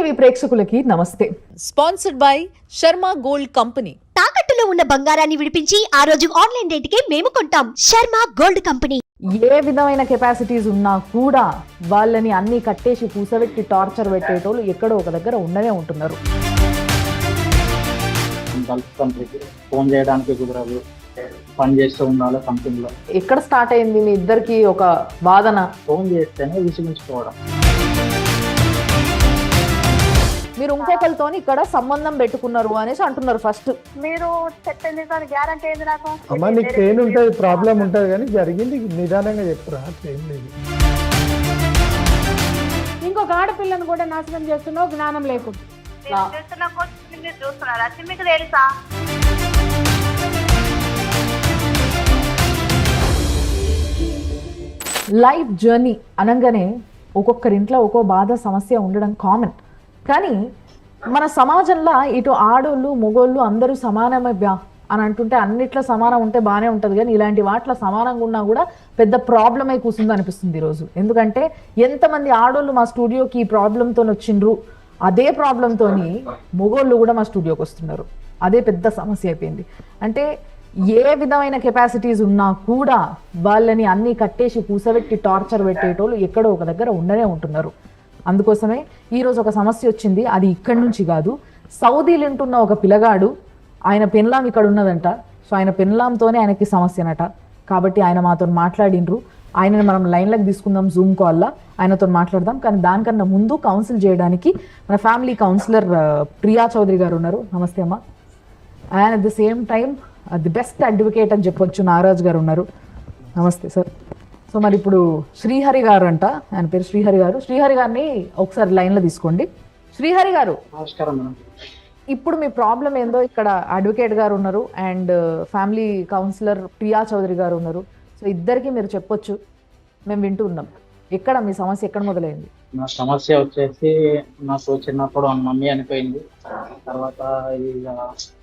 TV ప్రేక్షకులకి నమస్తే. Sponsored by Sharma gold company. తాకట్టులో ఉన్న బంగారాన్ని విడిపించి ఆ రోజు ఆన్లైన్ రేటుకే మేము కొంటాం. Sharma gold company. ఏ విధమైన కెపాసిటీస్ ఉన్నా కూడా వాళ్ళని అన్ని కట్టేసి కూసబెట్టి టార్చర్ పెట్టేటోళ్ళు ఎక్కడో ఒక దగ్గర ఉండనే ఉంటున్నారు. గల్ఫ్ కంట్రీకి ఫోన్ చేయడానికి కుదరదు, పని చేస్తూ ఉండాలి కంపెనీలో. ఎక్కడ స్టార్ట్ అయింది మీ ఇద్దరికి ఒక వాదన? ఫోన్ చేస్తేనే విసిగించుకోవడం. మీరు ఇంకొకరితో ఇక్కడ సంబంధం పెట్టుకున్నారు అనేసి అంటున్నారు. ఫస్ట్ మీరు చెప్పింది గ్యారంటీ ఏంది నాకు? అమ్మా నీకు పెయిన్ ఉంటుంది, ప్రాబ్లం ఉంటుంది, కానీ జరిగింది నిదానంగా చెప్పురా, ఏం లేదు. ఇంకొక ఆడపిల్లను కూడా నాశనం చేస్తున్నావు జ్ఞానం లేకుండా. మీరు చేస్తున్న కోర్సు మీరు చూస్తున్నారా? అది మీకు తెలుసా? లైఫ్ జర్నీ అనగానే ఒక్కొక్కరింట్లో ఒక్కో బాధ సమస్య ఉండడం కామన్. కానీ మన సమాజంలో ఇటు ఆడోళ్ళు మగోళ్ళు అందరూ సమానమే అని అంటుంటే అన్నిట్లో సమానం ఉంటే బాగానే ఉంటుంది, కానీ ఇలాంటి వాటిలో సమానంగా ఉన్నా కూడా పెద్ద ప్రాబ్లం అయి కూర్చుంది అనిపిస్తుంది ఈరోజు. ఎందుకంటే ఎంతమంది ఆడోళ్ళు మా స్టూడియోకి ఈ ప్రాబ్లంతో వచ్చిండ్రు, అదే ప్రాబ్లంతో మగోళ్ళు కూడా మా స్టూడియోకి వస్తున్నారు. అదే పెద్ద సమస్య అయిపోయింది. అంటే ఏ విధమైన కెపాసిటీస్ ఉన్నా కూడా వాళ్ళని అన్ని కట్టేసి కూసబెట్టి టార్చర్ పెట్టేటోళ్ళు ఎక్కడో ఒక దగ్గర ఉండనే ఉంటున్నారు. అందుకోసమే ఈరోజు ఒక సమస్య వచ్చింది. అది ఇక్కడి నుంచి కాదు, సౌదీలో ఉంటున్న ఒక పిల్లగాడు, ఆయన పెన్లాం ఇక్కడ ఉన్నదంట. సో ఆయన పెన్లాంతోనే ఆయనకి సమస్యనట. కాబట్టి ఆయన మాతో మాట్లాడిండ్రు. ఆయనని మనం లైన్లోకి తీసుకుందాం, జూమ్ కాల్లో ఆయనతో మాట్లాడదాం. కానీ దానికన్నా ముందు కౌన్సిల్ చేయడానికి మన ఫ్యామిలీ కౌన్సిలర్ ప్రియా చౌదరి గారు ఉన్నారు. నమస్తే అమ్మ. And at the same time the best advocate అని చెప్పొచ్చు, నాగరాజ్ గారు ఉన్నారు. నమస్తే సార్. సో మరి ఇప్పుడు శ్రీహరి గారు అంట, ఆయన పేరు శ్రీహరి గారు. శ్రీహరి గారిని ఒకసారి లైన్లో తీసుకోండి. శ్రీహరి గారు, నమస్కారం మేడం. ఇప్పుడు మీ ప్రాబ్లం ఏందో ఇక్కడ అడ్వకేట్ గారు ఉన్నారు and family counsellor Priya Chaudhary గారు ఉన్నారు. సో ఇద్దరికి మీరు చెప్పొచ్చు, మేము వింటూ ఉన్నాం. ఎక్కడ మీ సమస్య ఎక్కడ మొదలైంది? నా సమస్య వచ్చేసి నాకు చిన్నప్పుడు మమ్మీ చనిపోయింది. తర్వాత ఇక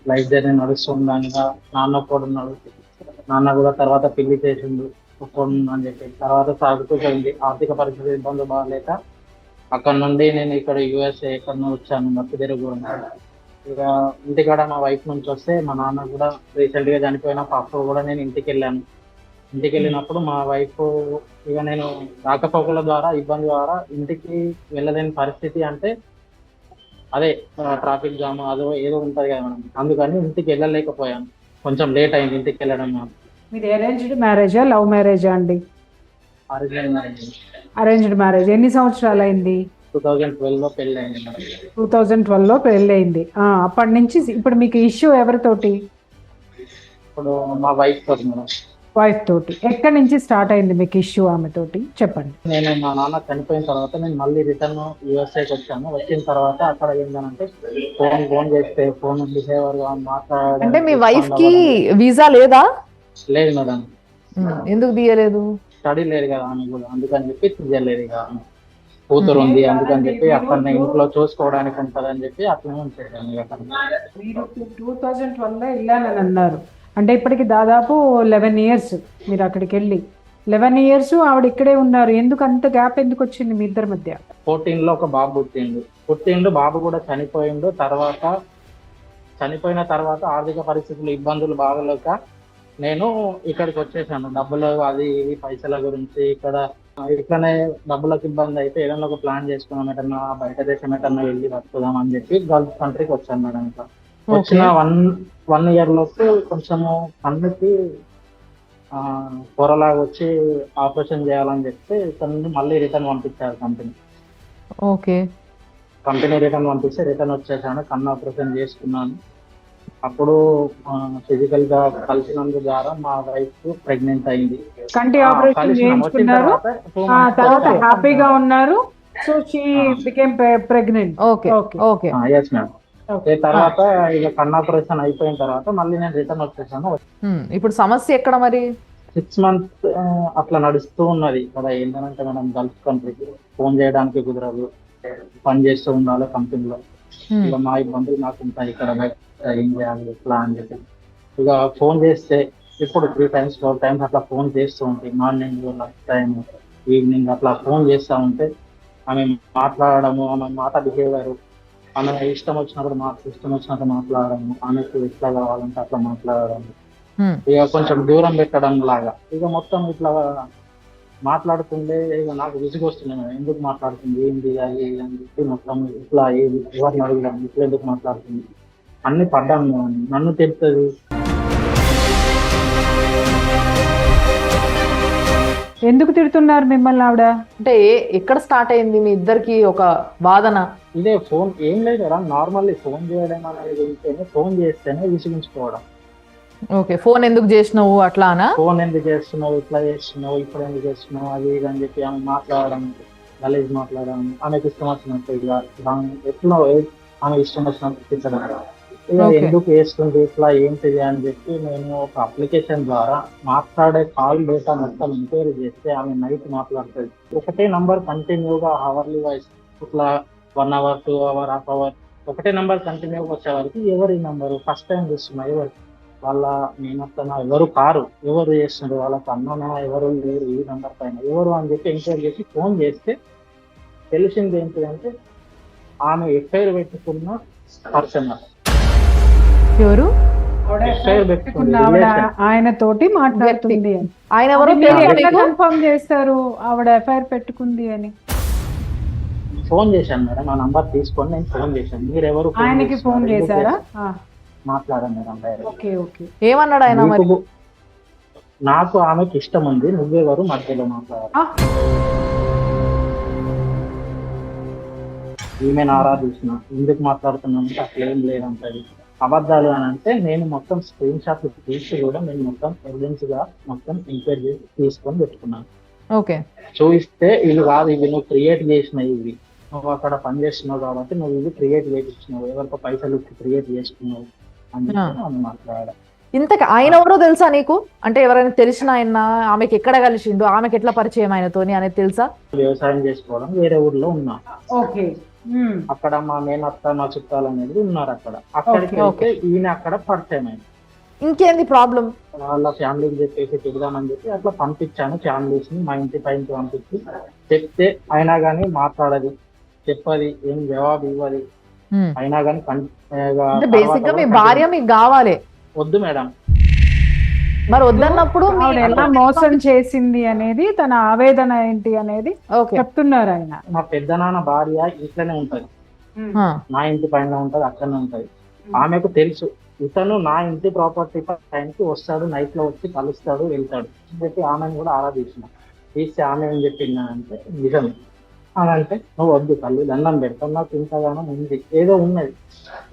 లైఫ్ జర్నీ నడుస్తుండగా నాన్న కూడా ఉన్నాడు. నాన్న కూడా తర్వాత పెళ్లి చేసిండు అని చెప్పి తర్వాత సాగుతూ పోయింది. ఆర్థిక పరిస్థితి ఇబ్బంది బాగాలేక అక్కడ నుండి నేను ఇక్కడ యూఎస్ఏ ఎక్కడ వచ్చాను, మత్తు తిరుగు. ఇక ఇంటికాడ మా వైఫ్ నుంచి వస్తే మా నాన్న కూడా రీసెంట్ గా చనిపోయినప్పుడు అప్పుడు కూడా నేను ఇంటికి వెళ్ళాను. ఇంటికి వెళ్ళినప్పుడు మా వైఫ్ ఇక నేను రాకపోకల ద్వారా ఇబ్బంది ద్వారా ఇంటికి వెళ్ళలేని పరిస్థితి. అంటే అదే ట్రాఫిక్ జామ్ అదో ఏదో ఉంటది కదా మేడం, అందుకని ఇంటికి వెళ్ళలేకపోయాను. కొంచెం లేట్ అయింది ఇంటికి వెళ్ళడం. మీది అరేంజ్డ్ మ్యారేజా లవ్ మ్యారేజా అండి? Arranged marriage. ఎన్ని సంవత్సరాలు అయింది? 2012 లో పెళ్లి అయింది మేడం. 2012 పెళ్లి అయింది. అప్పటి నుంచి ఇప్పుడు మీకు ఇష్యూ ఎవరితోటి? ఇప్పుడు మా వైఫ్ తోటి మేడం. వైఫ్ తోటి. ఎక్కడి నుంచి స్టార్ట్ అయింది మీకు ఇష్యూ ఆమెతోటి చెప్పండి. నేను మా నాన్న చనిపోయిన తర్వాత నేను మళ్ళీ రిటర్న్ యూఎస్ఏకి వచ్చాను. వచ్చిన తర్వాత అక్కడ ఏంటంటే ఫోన్ చేస్తే ఫోన్ బిహేవియర్ గా మాట్లాడడం. అంటే మీ వైఫ్ కి వీసా లేదా? లేదు మేడం. ఎందుకు తీయలేదు? స్టడీ లేదు కదా అని కూడా, అందుకని చెప్పి తీయలేదు. ఇక కూతురు ఉంది అందుకని చెప్పి అక్కడ ఇంట్లో చూసుకోవడానికి ఉంటది అని చెప్పి అట్లనే ఉంచేసాను. మీరు 2012 వెళ్ళానని అన్నారు, అంటే ఇప్పటికి దాదాపు 11 years మీరు అక్కడికి వెళ్ళి. 11 years ఆవిడ ఇక్కడే ఉన్నారు. ఎందుకు అంత గ్యాప్ ఎందుకు వచ్చింది మీ ఇద్దరి మధ్య? 14 లో ఒక బాబు పుట్టిండు. బాబు కూడా చనిపోయిండు. చనిపోయిన తర్వాత ఆర్థిక పరిస్థితులు ఇబ్బందులు బాగలేక నేను ఇక్కడికి వచ్చేసాను. డబ్బులు అది ఇవి పైసల గురించి ఇక్కడనే డబ్బులకు ఇబ్బంది అయితే ఏదైనా ఒక ప్లాన్ చేసుకున్నాం, ఎటన్నా బయట దేశం ఎటన్నా వెళ్ళి బతుకుదాం అని చెప్పి గల్ఫ్ కంట్రీకి వచ్చాను మేడం. ఇంకా వచ్చిన 1 year లోపు కొంచెము కన్నుకి పొరలాగా వచ్చి ఆపరేషన్ చేయాలని చెప్తే ఇక్కడ నుండి మళ్ళీ రిటర్న్ పంపించారు కంపెనీ. ఓకే. కంపెనీ రిటర్న్ పంపిస్తే రిటర్న్ వచ్చేసాను. కన్ను ఆపరేషన్ చేసుకున్నాను. అప్పుడు ఫిజికల్ గా కలిసినందు ద్వారా మా వైఫ్ ప్రెగ్నెంట్ అయింది. కంటి ఆపరేషన్ చేయించుకున్నారు, తర్వాత హ్యాపీగా ఉన్నారు. So she became pregnant. Okay okay. Yes madam. తర్వాత ఇక కన్ను ఆపరేషన్ అయిపోయిన తర్వాత మళ్ళీ నేను రిటర్న్ వచ్చేసాను. ఇప్పుడు సమస్య ఎక్కడ మరి? 6 months అట్లా నడుస్తూ ఉన్నది. ఇక్కడ ఏంటంటే మనం గల్ఫ్ కంట్రీకి ఫోన్ చేయడానికి కుదరదు, పని చేస్తూ ఉండాలి కంపెనీలో. ఇక మా ఇబ్బందులు నాకు ఉంటాయి ఇక్కడ, ఏం చేయాలి ఎట్లా అని చెప్పి ఇక ఫోన్ చేస్తే ఇప్పుడు 3 times 4 times అట్లా ఫోన్ చేస్తూ ఉంటాయి. మార్నింగ్, లంచ్ టైం, ఈవినింగ్ అట్లా ఫోన్ చేస్తూ ఉంటే ఆమె మాట్లాడడము, ఆమె మాట బిహేవియర్ ఆమె ఇష్టం వచ్చినప్పుడు ఇష్టం వచ్చినట్టు మాట్లాడడం, ఆమెకు ఎట్లా కావాలంటే అట్లా మాట్లాడడం, ఇక కొంచెం దూరం పెట్టడం లాగా. ఇక మొత్తం ఇట్లా మాట్లాడుతుండే ఇక నాకు విసుగు వస్తుంది మేడం. ఎందుకు మాట్లాడుతుంది, ఏంటి అది అని చెప్పి మొత్తం ఇట్లా ఏది ఎవరిని అడగడం, ఇట్లా ఎందుకు మాట్లాడుతుంది అన్ని పడ్డాను మేడం. నన్ను తెలుస్తుంది. ఎందుకు తిడుతున్నారు మిమ్మల్ని ఆవిడ? అంటే ఎక్కడ స్టార్ట్ అయింది మీ ఇద్దరికి ఒక వాదన? ఇదే ఫోన్ ఏం లేదు కదా, నార్మల్లీ ఫోన్ చేయడం అనేది ఉంటేనే, ఫోన్ చేస్తేనే విసిగించుకోవడం. ఓకే, ఫోన్ ఎందుకు చేసినావు అట్లానా? ఫోన్ ఎందుకు చేస్తున్నావు, ఇట్లా చేస్తున్నావు, ఇప్పుడు ఎందుకు చేస్తున్నావు, అది ఇది అని చెప్పి ఆమె మాట్లాడడం, గలీజ్ మాట్లాడడం, ఆమెకు ఇష్టం వచ్చినట్టు ఇట్లా ఎట్లా ఆమె ఇష్టం వచ్చినట్టు తిట్టడం. ఇక ఎందుకు వేస్తుంది ఇట్లా ఏంటిది అని చెప్పి నేను ఒక అప్లికేషన్ ద్వారా మాట్లాడే కాల్ డేటా మొత్తం ఎంక్వైరీ చేస్తే ఆమె నైట్ మాట్లాడుతుంది. ఒకటే నంబర్ కంటిన్యూగా అవర్లీ వైజ్ ఇట్లా 1 hour 2 hour హాఫ్ అవర్ ఒకటే నంబర్ కంటిన్యూగా వచ్చే వరకు ఎవరి నంబరు ఫస్ట్ టైం చూస్తున్నా, ఎవరు వాళ్ళ మేనత్తనా ఎవరు కారు, ఎవరు చేస్తున్నారు, వాళ్ళకి అన్ననా ఎవరు లేరు ఈ నంబర్ పైన ఎవరు అని చెప్పి ఎంక్వైరీ చేసి ఫోన్ చేస్తే తెలిసింది ఏంటిదంటే ఆమె ఎఫ్ఐఆర్ పెట్టుకున్న పర్సన్. ఎవరు? ఎఫ్ఐఆర్ పెట్టుకున్న ఆవిడ ఆయన తోటి మాట్లాడుతుంది. ఆయన ఎవరు? కన్ఫర్మ్ చేస్తారు ఆవిడ ఎఫ్ఐఆర్ పెట్టుకుంది అని? ఫోన్ చేశాను మేడం, ఆ నంబర్ తీసుకొని నేను ఫోన్ చేశాను. మీరు ఎవరు ఆయనకి ఫోన్ చేశారా? మాట్లాడాను మేడం డైరెక్ట్. Okay okay. ఏమన్నాడు ఆయన మరి? నాకు ఆమెకి ఇష్టం ఉంది, నువ్వెవరు మధ్యలో మాట్లాడారు. ఈమెను ఆరాధించిన ఎందుకు మాట్లాడుతున్నానంటే అట్లా ఏం లేదంటది. అబద్ధాలు అని అంటే నేను మొత్తం స్క్రీన్ షాట్లు తీసి కూడా నేను మొత్తం ఎవిడెన్స్ గా మొత్తం ఎంక్వైరీ చేసి తీసుకొని పెట్టుకున్నాను. ఓకే, చూపిస్తే ఇవి కాదు, ఇవి నువ్వు క్రియేట్ చేసినావు, ఇవి నువ్వు అక్కడ పని చేస్తున్నావు కాబట్టి నువ్వు ఇవి క్రియేట్ చేసినావు, ఎవరికో పైసలు ఇచ్చి క్రియేట్ చేసుకున్నావు అని చెప్పి మాట్లాడాలి. ఇంతకు ఆయన ఎవరో తెలుసా నీకు? అంటే ఎవరైనా తెలిసిన ఆయన, ఆమెకి ఎక్కడ కలిసిండు, ఆమెకి ఎట్లా పరిచయం ఆయనతోని అనేది తెలుసా? వ్యవసాయం చేసుకోవడం వేరే ఊర్లో ఉన్నా. ఓకే. అక్కడ మా మేనత్త మా చుట్టాలు అనేది ఉన్నారు అక్కడ. అక్కడికి వెళ్తే ఈయన అక్కడ పరిచయం అయింది. ఇంకేంది ప్రాబ్లం? వాళ్ళ ఫ్యామిలీకి చెప్పేసి చెబుదామని చెప్పి అట్లా పంపించాను ఫ్యామిలీస్ ని, మా ఇంటి పైన పంపించి చెప్తే అయినా కానీ మాట్లాడది, చెప్పది, ఏం జవాబు ఇవ్వది. అయినా కానీ బేసిక్ గా మీ భార్య మీకు కావాలి. వద్దు మేడం. మరి వద్దన్నప్పుడు ఎలా మోసం చేసింది అనేది తన ఆవేదన ఏంటి అనేది చెప్తున్నారు ఆయన. మా పెద్దనాన్న భార్య ఇంట్లోనే ఉంటది, నా ఇంటి పైన ఉంటది, అక్కడనే ఉంటది. ఆమెకు తెలుసు ఇతను నా ఇంటి ప్రాపర్టీ టైంకి వస్తాడు, నైట్ లో వచ్చి కలుస్తాడు, వెళ్తాడు అని చెప్పి ఆమెను కూడా ఆరాధించిన. తీస్తే ఆమె ఏం చెప్పిందంటే నిజమే అని అంటే, నువ్వు వద్దు తల్లి దండం పెడతావు, నాకు ఇంతగానో ఉంది, ఏదో ఉన్నది,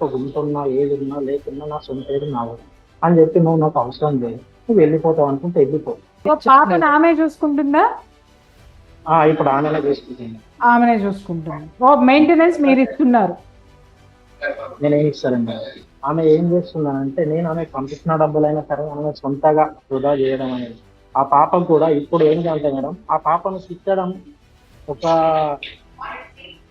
ఒక గుంటున్నా ఏది ఉన్నా లేకున్నా నా సొంత ఏది నావు అని చెప్పి నువ్వు నాకు అవసరం లేదు, నువ్వు వెళ్ళిపోతావు అనుకుంటే వెళ్ళిపో. పాపను ఆమె చూసుకుంటుందా? ఇప్పుడు ఆమెనే చూసుకుంటుంది. ఆమెనే చూసుకుంటుంది. మెయింటెనెన్స్ మీరు ఇస్తున్నారు? నేనేం ఇస్తానండి. ఆమె ఏం చేస్తుందనంటే నేను ఆమె పంపించిన డబ్బులైనా సరే ఆమె సొంతగా వృధా చేయడం అనేది. ఆ పాప కూడా ఇప్పుడు ఏంటంటే మేడం, ఆ పాపను తిట్టడం ఒక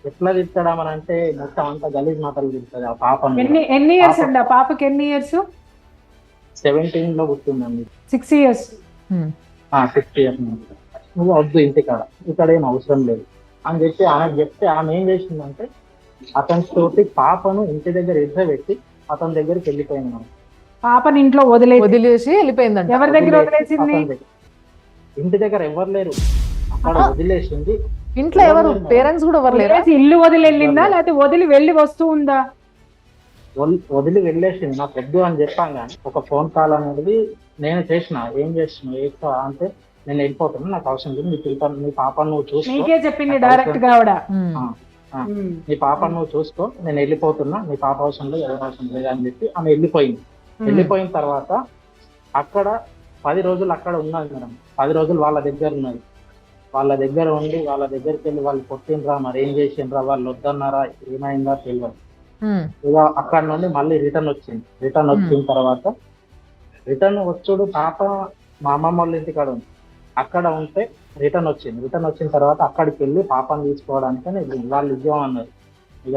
ఎట్లా తిట్టడం అని అంటే మొత్తం అంతా గలీజ్ మాటలు తిడుతుంది ఆ పాపను. ఎన్ని ఇయర్స్ అండి ఆ పాపకి? ఎన్ని ఇయర్స్? 17 లో పుట్టిందండి. 6 years. 6 years. నువ్వు వద్దు ఇంటికాడ, ఇక్కడ ఏం అవసరం లేదు అని చెప్పి ఆమెకు చెప్తే ఆమె ఏం చేసిందంటే అతని తోటి పాపను ఇంటి దగ్గర పెట్టి అతని దగ్గరికి వెళ్ళిపోయింది. పాపని ఇంట్లో వదిలేసి వెళ్ళిపోయిందంట. ఎవరి దగ్గర వదిలేసింది? ఇంటి దగ్గర ఎవరు లేరు, అక్కడ వదిలేసింది. ఇంట్లో ఎవరు? పేరెంట్స్ కూడా ఎవరు లేరు? ఇల్లు వదిలి వెళ్ళిందా లేకపోతే వదిలి వెళ్ళి వస్తూ ఉందా? వదిలి వెళ్ళేసింది. నాకు వద్దు అని చెప్పాను కానీ ఒక ఫోన్ కాల్ అనేది నేను చేసిన. ఏం చేస్తున్నావు అంటే నేను వెళ్ళిపోతున్నా, నాకు అవసరం లేదు, మీ పాపను నువ్వు చూసుకో. నీకే చెప్పింది డైరెక్ట్ గా ఆవిడ. నీ పాపను నువ్వు చూసుకో, నేను వెళ్ళిపోతున్నా, నీ పాప అవసరం లేదు, ఎవరు అవసరం లేదు అని చెప్పి ఆమె వెళ్ళిపోయింది. వెళ్ళిపోయిన తర్వాత అక్కడ 10 రోజులు అక్కడ ఉన్నది మేడం. 10 రోజులు వాళ్ళ దగ్గర ఉన్నది. వాళ్ళ దగ్గర ఉండి వాళ్ళ దగ్గరికి వెళ్ళి వాళ్ళు కొట్టినరా, మరి ఏం చేసిండ్రా, వాళ్ళు వద్దన్నారా, ఏమైందా తెలియదు. ఇక అక్కడ నుండి మళ్ళీ రిటర్న్ వచ్చింది. రిటర్న్ వచ్చిన తర్వాత రిటర్న్ వచ్చుడు పాప మా అమ్మమ్మ వాళ్ళ ఇంటికాడ ఉంది, అక్కడ ఉంటే రిటర్న్ వచ్చింది. రిటర్న్ వచ్చిన తర్వాత అక్కడికి వెళ్ళి పాపను తీసుకోవడానికి వాళ్ళు ఉద్యోగం అన్నారు. ఇక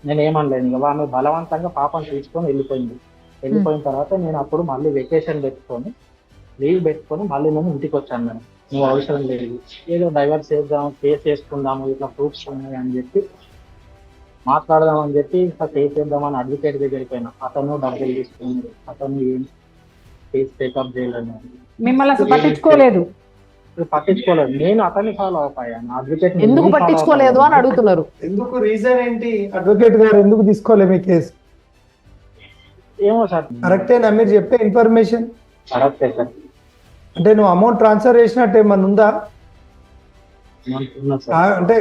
నేను ఏమనలేదు. ఇక ఆమె బలవంతంగా పాపను తీసుకొని వెళ్ళిపోయింది. వెళ్ళిపోయిన తర్వాత నేను అప్పుడు మళ్ళీ వెకేషన్ పెట్టుకొని లీవ్ పెట్టుకొని మళ్ళీ నేను ఇంటికి వచ్చాను. నేను నువ్వు అవసరం లేదు, ఏదో డైవర్స్ చేద్దాము, కేసు చేసుకుందాము, ఇట్లా ప్రూఫ్స్ ఉన్నాయి అని చెప్పి మాట్లాడదామని చెప్పి ఇంకా కేసు వేద్దామని అడ్వకేట్ దగ్గరికి పోయినా. అతను డబ్బులు తీసుకున్నాడు. అతను ఏం కేసు టేకప్ చేయలేదు. మిమ్మల్ని అసలు పట్టించుకోలేదు. పట్టించుకోలేదు. నేను అతన్ని ఫాలో అయ్యాను. అడ్వకేట్ ఎందుకు పట్టించుకోలేదు అని అడుగుతున్నారు. ఎందుకు రీజన్ ఏంటి? అడ్వకేట్ గారు ఎందుకు తీసుకోలే మీ కేసు? ఏమో సార్. కరెక్టేనా మీరు చెప్పే ఇన్ఫర్మేషన్? కరెక్టే సార్. అంటే నువ్వు అమౌంట్ ట్రాన్స్ఫర్ చేసినట్టు ఏమన్నా ఉందా? ఉన్నా సార్. అంటే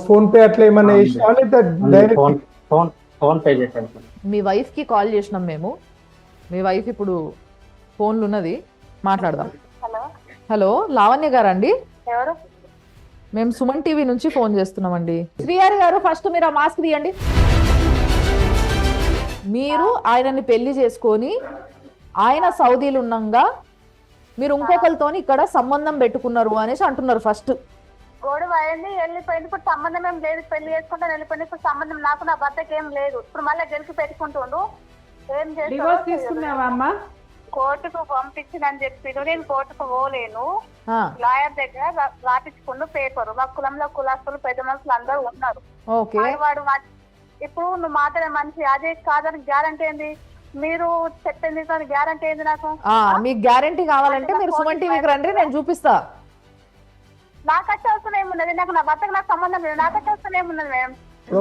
ఫోన్ పే అట్లా ఏమన్నా చేసినా లేదా డైరెక్ట్? ఫోన్ పే చేశాను సార్. మీ వైఫ్కి కాల్ చేసినాం మేము. మీ వైఫ్ ఇప్పుడు ఫోన్లు ఉన్నది, మాట్లాడదాం. హలో, హలో, లావణ్య గారా అండి? ఎవరు? మేము సుమన్ టీవీ నుంచి ఫోన్ చేస్తున్నామండి. శ్రీహరి గారు, ఫస్ట్ మీరు ఆ మాస్క్ తీయండి. మీరు ఆయనని పెళ్లి చేసుకొని ఆయన సౌదీలు ఉన్నాగా మీరు ఇంకొకరితోని ఇక్కడ సంబంధం పెట్టుకున్నారు అనేసి అంటున్నారు. ఫస్ట్ గొడవ అయింది, వెళ్ళిపోయింది. ఇప్పుడు సంబంధం ఏం లేదు. పెళ్లి చేసుకుంటాను వెళ్ళిపోయింది. ఇప్పుడు సంబంధం నాకు నా భర్తకి ఏం లేదు. ఇప్పుడు మళ్ళీ గెలిచి పెట్టుకుంటుండు. ఏం డివోర్స్ చేస్తావు? తీసుకున్నావా అమ్మా? కోర్టుకు పంపించిందని చెప్పి నేను కోర్టుకు పోలేను. ఆ, లాయర్ దగ్గర రాపించుకున్న పేపర్. మా కులంలో కులాస్తులు పెద్ద మనుషులు అందరూ ఉన్నారు. ఓకే. వాడు ఇప్పుడు నువ్వు మాట్లాడే మనిషి అదే కాదని గ్యారంటీ ఏంది? మీరు చెప్పింది గ్యారంటీ ఏంది నాకు? మీకు గ్యారంటీ కావాలంటే మీరు సుమన్ టీవీకి రండి, నేను చూపిస్తా. నాకచ్చే అవసరం ఏమున్నది? నాకు నా భర్తకు నాకు సంబంధం లేదు. నాకచ్చే అవసరం ఏమున్నది మేడం?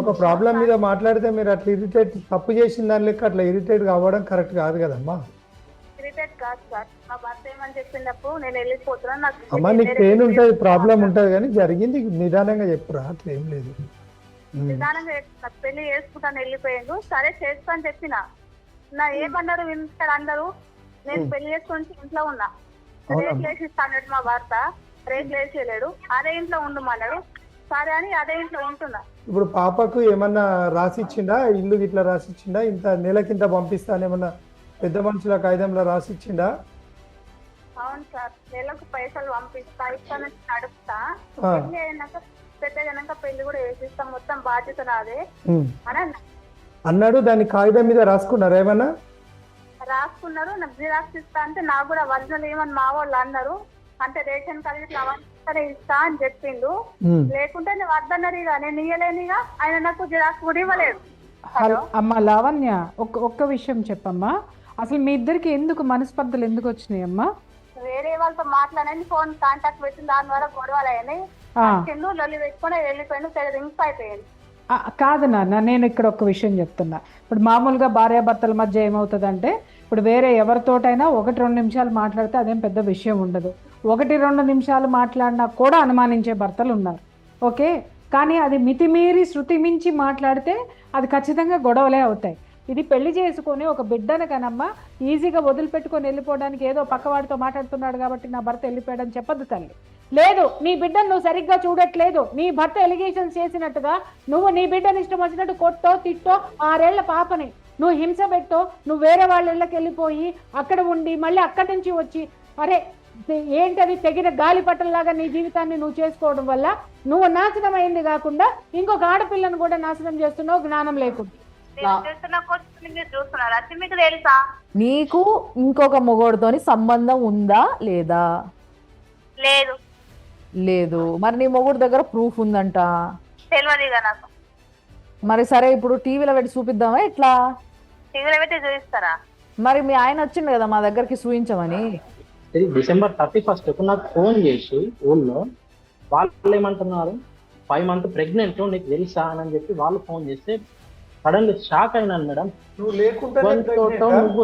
ఒక ప్రాబ్లం మీద మాట్లాడితే మీరు అట్లా ఇరిటేట్, తప్పు చేసిన దాని లెక్క అట్లా ఇరిటేట్ కావడం కరెక్ట్ కాదు కదమ్మా. ఇరిటేట్ కాదు సార్. మా భర్త ఏమని చెప్పినప్పుడు నేను వెళ్ళిపోతున్నాను. నాకు అమ్మా నీకు పెయిన్ ఉంటుంది, ప్రాబ్లం ఉంటుంది, కానీ జరిగింది నిదానంగా చెప్పురా, అట్లా ఏం లేదు. నిదానంగా చెప్తున్నా. పెళ్లి చేసుకుంటాను వెళ్ళిపోయిండు. సరే చేస్తా అని చెప్పిన. నా ఏమన్నారు వింటారు అందరూ. నేను పెళ్లి చేసుకుని ఇంట్లో ఉన్నా. రేట్లు వేసి ఇస్తాను మా భర్త. రేట్లు వేసేయలేడు. అదే ఇంట్లో ఉండమన్నాడు. సరే అని అదే ఇంట్లో ఉంటున్నా. ఇప్పుడు పాపకు ఏమన్నా రాసిచ్చిండా? ఇల్లు ఇట్లా రాసిచ్చిండా? ఇంత నెలకింత పంపిస్తాను ఏమన్నా పెద్ద మనుషుల కాగితంలో రాసిచ్చిండా? అవును సార్, నెలకు పైసలు పంపిస్తా, ఇస్తాను, నడుపుతా. పెళ్లి అయినాక పెద్దగైనాక పెళ్లి కూడా వేసిస్తాం, మొత్తం బాధ్యత నాదే అని అన్నా. అన్నాడు. దాని కాగితం మీద రాసుకున్నారా ఏమన్నా? రాసుకున్నారు. నాకు జిరాక్స్ ఇస్తా అంటే నాకు కూడా ఒరిజినల్ ఏమని మా వాళ్ళు అన్నారు. అంటే రేషన్ కార్డు ఇట్లా అవన్నీ ఇస్తా అని చెప్పిండు. లేకుంటే నువ్వు వద్దన్నారు. ఇక నేను ఇయ్యలేనిగా. ఆయన నాకు జిరాక్స్ కూడా ఇవ్వలేదు. అమ్మా లావణ్య, ఒక్క విషయం చెప్పమ్మా. అసలు మీ ఇద్దరికి ఎందుకు మనస్పర్ధలు ఎందుకు వచ్చినాయి అమ్మా? వేరే వాళ్ళతో మాట్లాడని ఫోన్ కాంటాక్ట్ పెట్టిన దాని ద్వారా గొడవలు అయినాయి. లొల్లి పెట్టుకుని వెళ్ళిపోయాను. రింగ్స్ అయిపోయింది. కాదు నాన్న, నేను ఇక్కడ ఒక విషయం చెప్తున్నా. ఇప్పుడు మామూలుగా భార్యాభర్తల మధ్య ఏమవుతుందంటే, ఇప్పుడు వేరే ఎవరితోటైనా 1-2 నిమిషాలు మాట్లాడితే అదేం పెద్ద విషయం ఉండదు. 1-2 నిమిషాలు మాట్లాడినా కూడా అనుమానించే భర్తలు ఉన్నారు. ఓకే, కానీ అది మితిమీరి శృతి మించి మాట్లాడితే అది ఖచ్చితంగా గొడవలే అవుతాయి. ఇది పెళ్లి చేసుకొని ఒక బిడ్డను కనమ్మా ఈజీగా వదిలిపెట్టుకొని వెళ్ళిపోవడానికి ఏదో పక్కవాడితో మాట్లాడుతున్నాడు కాబట్టి నా భర్త వెళ్ళిపోయాడని చెప్పద్దు తల్లి. లేదు, నీ బిడ్డను నువ్వు సరిగ్గా చూడట్లేదు. నీ భర్త ఎలిగేషన్స్ చేసినట్టుగా నువ్వు నీ బిడ్డని ఇష్టం వచ్చినట్టు కొట్టో తిట్టో 6 ఏళ్ల పాపని నువ్వు హింస పెట్టో, నువ్వు వేరే వాళ్ళ ఇళ్ళకి వెళ్ళిపోయి అక్కడ ఉండి మళ్ళీ అక్కడి నుంచి వచ్చి అరే ఏంటది తెగిన గాలి పట్టంలాగా నీ జీవితాన్ని నువ్వు చేసుకోవడం వల్ల నువ్వు నాశనం అయింది కాకుండా ఇంకొక ఆడపిల్లను కూడా నాశనం చేస్తున్నావు జ్ఞానం లేకుండా. చూస్తున్నారా? మీకు తెలుసా? నీకు ఇంకొక మొగోడితోని సంబంధం ఉందా లేదా? లేదు. లేదు. మరి నీ మొగుడు దగ్గర ప్రూఫ్ ఉందంట. తెలియదుగా నాకు. మరి సరే, ఇప్పుడు టీవీలో పెట్టి చూపిద్దామా ఎట్లా? టీవీలో పెట్టి చూపిస్తారా? మరి మీ ఆయన వచ్చిండు కదా మా దగ్గరికి చూపించమని. December 31st నాకు ఫోన్ చేసి ఊళ్ళో వాళ్ళు ఏమంటున్నారు, 5 months ప్రెగ్నెంట్ నీకు తెలుసా అని చెప్పి వాళ్ళు ఫోన్ చేస్తే సడన్లీ షాక్ అయినాను మేడం. నువ్వు లేకుంటే నువ్వు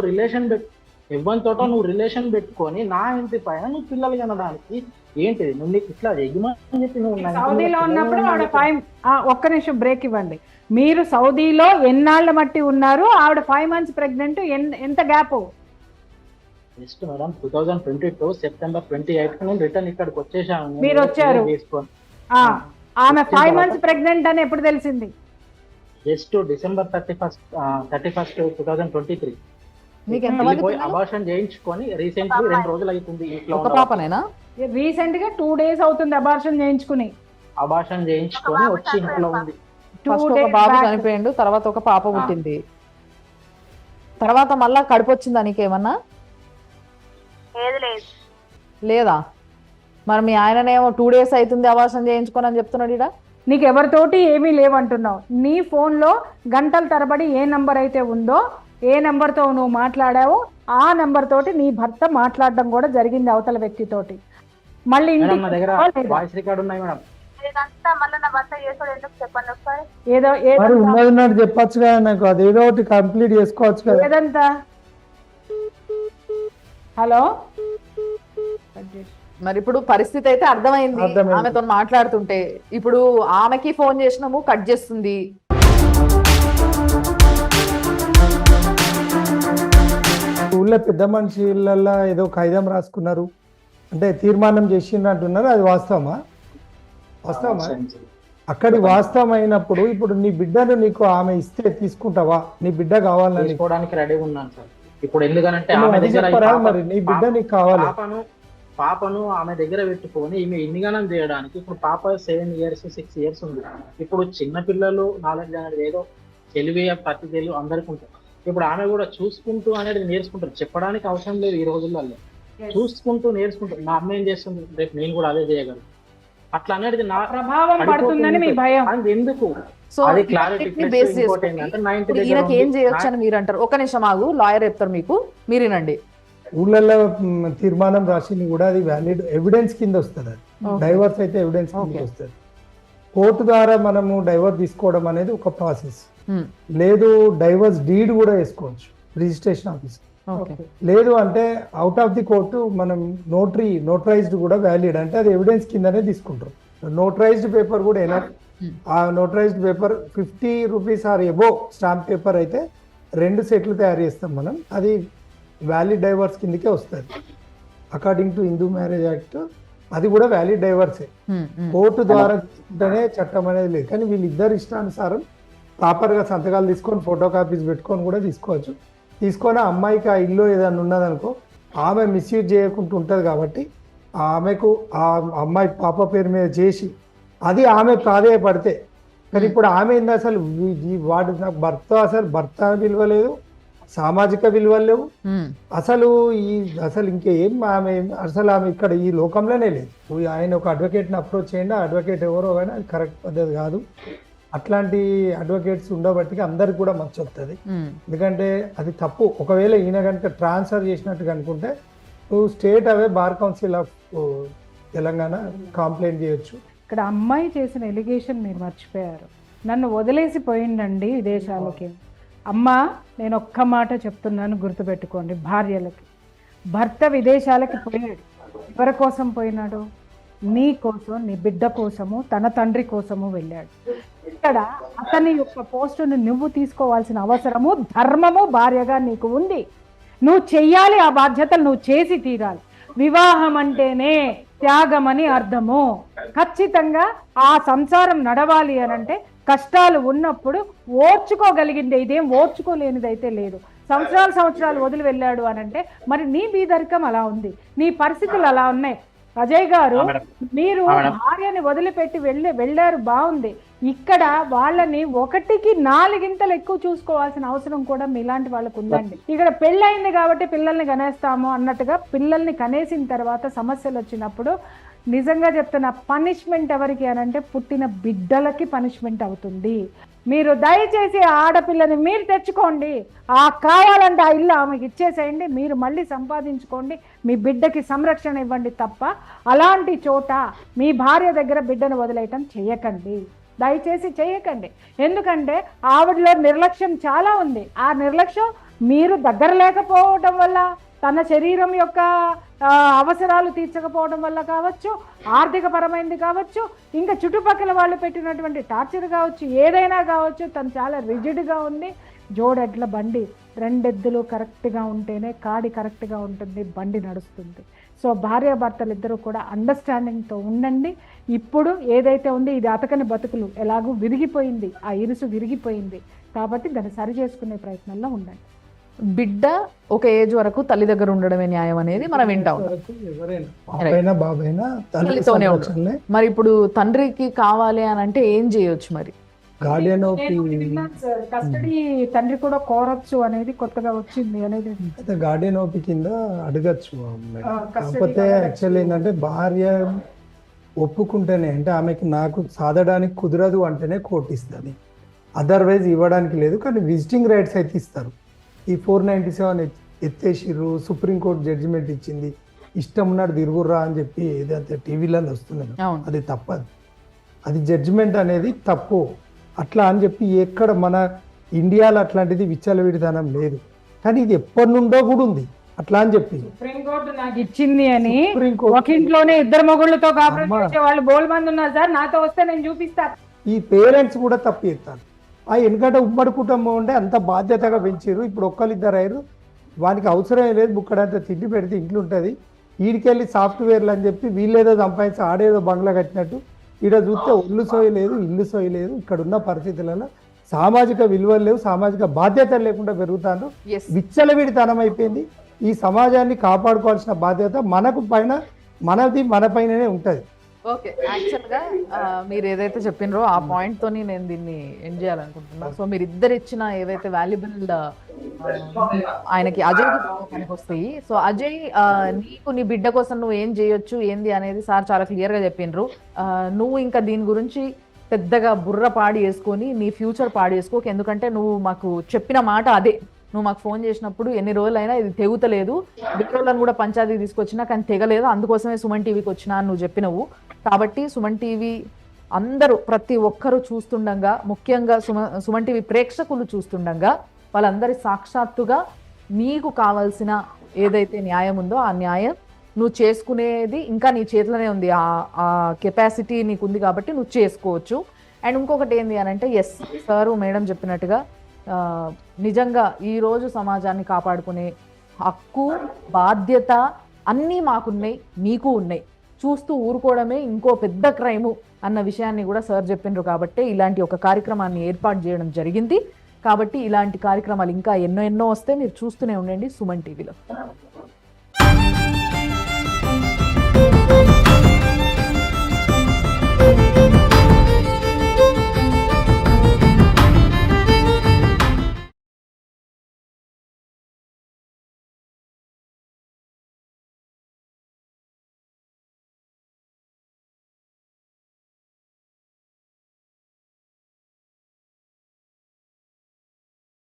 రిలేషన్ పెట్టుకొని నా ఇంటి పైన నువ్వు పిల్లలు కనడానికి ఏంటిది? నువ్వు నీకు ఇట్లా ఎగుమని చెప్పి నువ్వు సౌదీలో ఉన్నప్పుడు ఆవిడ 5 ఒక్క నిమిషం బ్రేక్ ఇవ్వండి. మీరు సౌదీలో ఎన్నాళ్ళ మట్టి ఉన్నారు? ఆవిడ 5 months ప్రెగ్నెంట్. ఎంత గ్యాప్? జస్ట్ మేడం 2022 September 28 నేను రిటర్న్ ఇక్కడికి వచ్చేసాను. మీరు వచ్చారు. ఆమె 5 months ప్రెగ్నెంట్ అని ఎప్పుడు తెలిసింది? జస్ట్ December 31st 2023 నీకు ఎంతమంది పిల్లలు? అబార్షన్ చేయించుకొని రీసెంట్లీ 2 రోజులు అవుతుంది. ఇంట్లో ఒక పాపనేనా? రీసెంట్ గా 2 days అవుతుంది అబార్షన్ చేయించుకుని. అబార్షన్ చేయించుకొని వచ్చి ఇంట్లో ఉంది. ఫస్ట్ ఒక బాబు చనిపోయిండు, తర్వాత ఒక పాప పుట్టింది, తర్వాత మళ్ళా కడుపు వచ్చిందా నీకేమన్నా? లేదు. లేదా? మరి మీ ఆయననేమో 2 days అవుతుంది అబార్షన్ చేయించుకొని అని చెప్తున్నాడు. ఇడ నీకు ఎవరితోటి ఏమీ లేవంటున్నావు. నీ ఫోన్లో గంటల తరబడి ఏ నంబర్ అయితే ఉందో, ఏ నెంబర్తో నువ్వు మాట్లాడావో ఆ నెంబర్ తోటి నీ భర్త మాట్లాడడం కూడా జరిగింది అవతల వ్యక్తితోటి. మళ్ళీ మేడం నా దగ్గర ఇంటికి వాయిస్ రికార్డ్ ఉన్నాయి మేడం. ఇదంతా మళ్ళీ నా భర్త చేసాడు ఎందుకు చెప్పండి ఒకసారి. ఏదో మరి ఉన్నది ఉన్నట్టు చెప్పొచ్చు కదా నాకు, అది ఏదో ఒకటి కంప్లీట్ చేసుకోవచ్చు కదా. ఏదంతా హలో మరి ఇప్పుడు పరిస్థితి అయితే అర్థమైంది. అర్థమైంది. ఆమెతో మాట్లాడుతుంటే ఇప్పుడు ఆమెకి ఫోన్ చేసినాము, కట్ చేస్తుంది. ఊళ్ళో పెద్ద మనుషులలో ఏదో కాగితం రాసుకున్నారు అంటే తీర్మానం చేసిండ్రు, అది వాస్తవమా? వాస్తవమా? అక్కడి వాస్తవం అయినప్పుడు ఇప్పుడు నీ బిడ్డను నీకు ఆమె ఇస్తే తీసుకుంటావా? నీ బిడ్డ కావాలని తీసుకోవడానికి రెడీగా ఉన్నాను సార్. ఇప్పుడు ఎందుకనంటే నువ్వు ఆమె అది దగ్గర చెప్పరా మరి, నీ బిడ్డ నీకు కావాలి. పాపను ఆమె దగ్గర పెట్టుకొని ఈమె ఇన్నిగానం చేయడానికి ఇప్పుడు పాప 7 years 6 years ఉంది. ఇప్పుడు చిన్న పిల్లలు నాలెడ్జ్ అనేది ఏదో తెలివి ప్రతి తెలివి అందరికి ఉంటుంది. ఇప్పుడు ఆమె కూడా చూసుకుంటూ అనేది నేర్చుకుంటారు. చెప్పడానికి అవసరం లేదు ఈ రోజులలో, చూసుకుంటూ నేర్చుకుంటారు. మా అమ్మ ఏం చేస్తుంది, రేపు నేను కూడా అదే చేయగలను అట్లా అనేది నా ప్రభావం పడుతుందని మీ భయం. అది ఎందుకు సో అది క్లారిటీ బేస్ చేసుకొని ఈయనకి ఏం చేయొచ్చు అని మీరు అంటారు. ఒక నిమిషం ఆగు, లాయర్ చెప్తారు మీకు, మీరు వినండి. ఊళ్ళల్లో తీర్మానం రాసింది కూడా అది వ్యాలిడ్ ఎవిడెన్స్ కింద వస్తుంది. అది డైవర్స్ అయితే ఎవిడెన్స్ కింద వస్తుంది. కోర్టు ద్వారా మనము డైవర్స్ తీసుకోవడం అనేది ఒక ప్రాసెస్. లేదు డైవర్స్ డీడ్ కూడా వేసుకోవచ్చు రిజిస్ట్రేషన్ ఆఫీస్. లేదు అంటే అవుట్ ఆఫ్ ది కోర్టు మనం నోటరైజ్డ్ కూడా వ్యాలిడ్ అంటే అది ఎవిడెన్స్ కిందనే తీసుకుంటారు. నోటరైజ్డ్ పేపర్ కూడా ఎనఫ్. ఆ notarised paper 50 rupees or above stamp paper అయితే 2 సెట్లు తయారు చేస్తాం మనం, అది వ్యాలిడ్ డైవర్స్ కిందకే వస్తుంది. According to Hindu marriage act అది కూడా వ్యాలిడ్ డైవర్సే. కోర్టు ద్వారా తీసుకుంటేనే చట్టం అనేది లేదు. కానీ వీళ్ళిద్దరు ఇష్టానుసారం ప్రాపర్గా సంతకాలు తీసుకొని ఫోటో కాపీస్ పెట్టుకొని కూడా తీసుకోవచ్చు. తీసుకొని ఆ అమ్మాయికి ఆ ఇల్లు ఏదైనా ఉన్నదనుకో ఆమె మిస్యూజ్ చేయకుండా ఉంటుంది కాబట్టి ఆమెకు ఆ అమ్మాయి పాప పేరు మీద చేసి అది ఆమె ప్రాధేయపడితే. కానీ ఇప్పుడు ఆమె ఏంది అసలు వాడు నాకు భర్త విలువ లేదు, సామాజిక విలువలు లేవు అసలు ఇంకేం ఆమె ఇక్కడ ఈ లోకంలోనే లేదు. ఆయన ఒక అడ్వకేట్ని అప్రోచ్ చేయండి, ఆ అడ్వకేట్ ఎవరో కానీ అది కరెక్ట్ పద్ధతి కాదు. అట్లాంటి అడ్వకేట్స్ ఉండబట్టి అందరికి కూడా మంచి వస్తుంది. ఎందుకంటే అది తప్పు. ఒకవేళ ఈయన కనుక ట్రాన్స్ఫర్ చేసినట్టు కనుకుంటే నువ్వు state away bar council of Telangana complaint చేయొచ్చు. ఇక్కడ అమ్మాయి చేసిన ఎలిగేషన్ మీరు మర్చిపోయారు. నన్ను వదిలేసి పోయిందండి విదేశాలకి. అమ్మా నేను ఒక్క మాట చెప్తున్నాను, గుర్తుపెట్టుకోండి. భార్యలకి భర్త విదేశాలకి పోయాడు, ఎవరి కోసం పోయినాడు? నీ కోసం, నీ బిడ్డ కోసము, తన తండ్రి కోసము వెళ్ళాడు. ఇక్కడ అతని యొక్క పోస్టును నువ్వు తీసుకోవాల్సిన అవసరము, ధర్మము భార్యగా నీకు ఉంది. నువ్వు చెయ్యాలి, ఆ బాధ్యతలు నువ్వు చేసి తీరాలి. వివాహం అంటేనే త్యాగం అని అర్థము. ఖచ్చితంగా ఆ సంసారం నడవాలి అని అంటే కష్టాలు ఉన్నప్పుడు ఓర్చుకోగలిగింది, ఇదేం ఓర్చుకోలేనిదైతే లేదు. సంవత్సరాలు వదిలి వెళ్ళాడు అని అంటే మరి నీ బీదరికం అలా ఉంది, నీ పరిస్థితులు అలా ఉన్నాయి. అజయ్ గారు, మీరు భార్యని వదిలిపెట్టి వెళ్ళారు, బాగుంది. ఇక్కడ వాళ్ళని 1కి 4 ఎక్కువ చూసుకోవాల్సిన అవసరం కూడా మీలాంటి వాళ్ళకు ఉందండి. ఇక్కడ పెళ్ళయింది కాబట్టి పిల్లల్ని కనేస్తాము అన్నట్టుగా పిల్లల్ని కనేసిన తర్వాత సమస్యలు వచ్చినప్పుడు నిజంగా చెప్తున్నా, పనిష్మెంట్ ఎవరికి అనంటే పుట్టిన బిడ్డలకి పనిష్మెంట్ అవుతుంది. మీరు దయచేసి ఆడపిల్లని మీరు తెచ్చుకోండి, కావాలంటే ఆ ఇల్లు ఆమెకి ఇచ్చేసేయండి, మీరు మళ్ళీ సంపాదించుకోండి, మీ బిడ్డకి సంరక్షణ ఇవ్వండి తప్ప అలాంటి చోట మీ భార్య దగ్గర బిడ్డను వదిలేయటం చేయకండి, దయచేసి చేయకండి. ఎందుకంటే ఆవిడలో నిర్లక్ష్యం చాలా ఉంది. ఆ నిర్లక్ష్యం మీరు దగ్గర లేకపోవడం వల్ల, తన శరీరం యొక్క అవసరాలు తీర్చకపోవడం వల్ల కావచ్చు, ఆర్థిక పరమైనది కావచ్చు, ఇంకా చుట్టుపక్కల వాళ్ళు పెట్టినటువంటి టార్చర్ కావచ్చు, ఏదైనా కావచ్చు. తను చాలా రిజిడ్గా ఉంది. జోడెడ్ల బండి, 2 ఎద్దులు కరెక్ట్గా ఉంటేనే కాడి కరెక్ట్గా ఉంటుంది, బండి నడుస్తుంది. సో భార్యాభర్తలు ఇద్దరు కూడా అండర్స్టాండింగ్తో ఉండండి. ఇప్పుడు ఏదైతే ఉంది ఇది అతకని బతుకులు, ఎలాగూ విరిగిపోయింది, ఆ ఇరుసు విరిగిపోయింది కాబట్టి దాన్ని సరి చేసుకునే ప్రయత్నంలో ఉండండి. బిడ్డ ఒక ఏజ్ వరకు తల్లి దగ్గర ఉండడమే న్యాయం అనేది మనం వింటాం. తల్లితోనే ఉంటుంది. మరి ఇప్పుడు తండ్రికి కావాలి అని అంటే ఏం చేయొచ్చు? మరి కస్టడీ తండ్రి కూడా కోరొచ్చు అనేది కొత్తగా వచ్చింది అనేది గార్డియన్ ఓపీ కింద అడగచ్చు. కాకపోతే యాక్చువల్లీ ఏంటంటే భార్య ఒప్పుకుంటేనే, అంటే ఆమెకి నాకు సాధడానికి కుదరదు అంటేనే కోర్టు ఇస్తుంది, అదర్వైజ్ ఇవ్వడానికి లేదు. కానీ విజిటింగ్ రైట్స్ అయితే ఇస్తారు. ఈ 497 ఎత్తేసిర్రు, సుప్రీంకోర్టు జడ్జిమెంట్ ఇచ్చింది, ఇష్టం ఉన్నట్టు తిరుగుర్రా అని చెప్పి ఏదైతే టీవీలలో వస్తుంది, అవును. అది తప్పదు. అది జడ్జిమెంట్ అనేది తప్పు. అట్లా అని చెప్పి ఎక్కడ మన ఇండియాలో అట్లాంటిది విచ్చలవిడితనం లేదు. కానీ ఇది ఎప్పటి నుండో కూడా ఉంది అట్లా అని చెప్పి. సుప్రీంకోర్టు నాకు ఇచ్చింది అని సుప్రీంకోర్టు ఒక ఇంట్లోనే ఇద్దరు మొగుళ్ళతో కాపురం అమ్మా. చేసే వాళ్ళు బోల్ మంది ఉన్నారు సార్, నాతో వస్తే నేను చూపిస్తా. ఈ పేరెంట్స్ కూడా తప్పు చేస్తారు. ఎందుకంటే ఉమ్మడి కుటుంబం ఉంటే అంత బాధ్యతగా పెంచారు. ఇప్పుడు ఒక్కరిద్దరు అయ్యారు, వానికి అవసరమే లేదు, బుక్కడంతా తిండి పెడితే ఇంట్లో ఉంటుంది. వీడికెళ్ళి సాఫ్ట్వేర్లు అని చెప్పి వీళ్ళేదో సంపాదించి ఆడేదో బంగ్లా కట్టినట్టు ఈడ చూస్తే ఒళ్ళు సోయలేదు, ఇల్లు సోయలేదు. ఇక్కడ ఉన్న పరిస్థితులలో సామాజిక విలువలు లేవు, సామాజిక బాధ్యతలు లేకుండా పెరుగుతాను. ఎస్. విచ్చలవిడితనం అయిపోయింది. ఈ సమాజాన్ని కాపాడుకోవాల్సిన బాధ్యత మనకు పైన, మనది మన పైననే ఉంటుంది. ఓకే, యాక్చువల్గా మీరు ఏదైతే చెప్పినరో ఆ పాయింట్ తోని నేను దీన్ని ఎండ్ చేయాలనుకుంటున్నా. సో మీరు ఇద్దరు ఇచ్చిన ఏవైతే వాల్యుబుల్ ఆయనకి అజయ్ పనికి వస్తాయి. సో అజయ్, నీకు నీ బిడ్డ కోసం నువ్వు ఏం చేయొచ్చు ఏంది అనేది సార్ చాలా క్లియర్ గా చెప్పిండ్రు. నువ్వు ఇంకా దీని గురించి పెద్దగా బుర్ర పాడి వేసుకొని నీ ఫ్యూచర్ పాడి వేసుకోకు. ఎందుకంటే నువ్వు మాకు చెప్పిన మాట అదే. నువ్వు మాకు ఫోన్ చేసినప్పుడు ఎన్ని రోజులైనా ఇది తెగుతలేదు, బిడ్డలను కూడా పంచాయతీ తీసుకొచ్చినా కానీ తెగలేదు, అందుకోసమే సుమన్ టీవీకి వచ్చినా అని నువ్వు చెప్పినవు. కాబట్టి సుమన్ టీవీ అందరూ ప్రతి ఒక్కరూ చూస్తుండగా, ముఖ్యంగా సుమన్ టీవీ ప్రేక్షకులు చూస్తుండగా వాళ్ళందరి సాక్షాత్తుగా నీకు కావాల్సిన ఏదైతే న్యాయం ఉందో ఆ న్యాయం నువ్వు చేసుకునేది ఇంకా నీ చేతిలోనే ఉంది. ఆ కెపాసిటీ నీకు ఉంది కాబట్టి నువ్వు చేసుకోవచ్చు. అండ్ ఇంకొకటి ఏంది అని అంటే, ఎస్ సారు మేడం చెప్పినట్టుగా నిజంగా ఈరోజు సమాజాన్ని కాపాడుకునే హక్కు, బాధ్యత అన్నీ మాకున్నాయి, మీకు ఉన్నాయి. చూస్తూ ఊరుకోవడమే ఇంకో పెద్ద క్రైము అన్న విషయాన్ని కూడా సార్ చెప్పిండ్రు. కాబట్టి ఇలాంటి ఒక కార్యక్రమాన్ని ఏర్పాటు చేయడం జరిగింది. కాబట్టి ఇలాంటి కార్యక్రమాలు ఇంకా ఎన్నో వస్తే మీరు చూస్తూనే ఉండండి సుమన్ టీవీలో.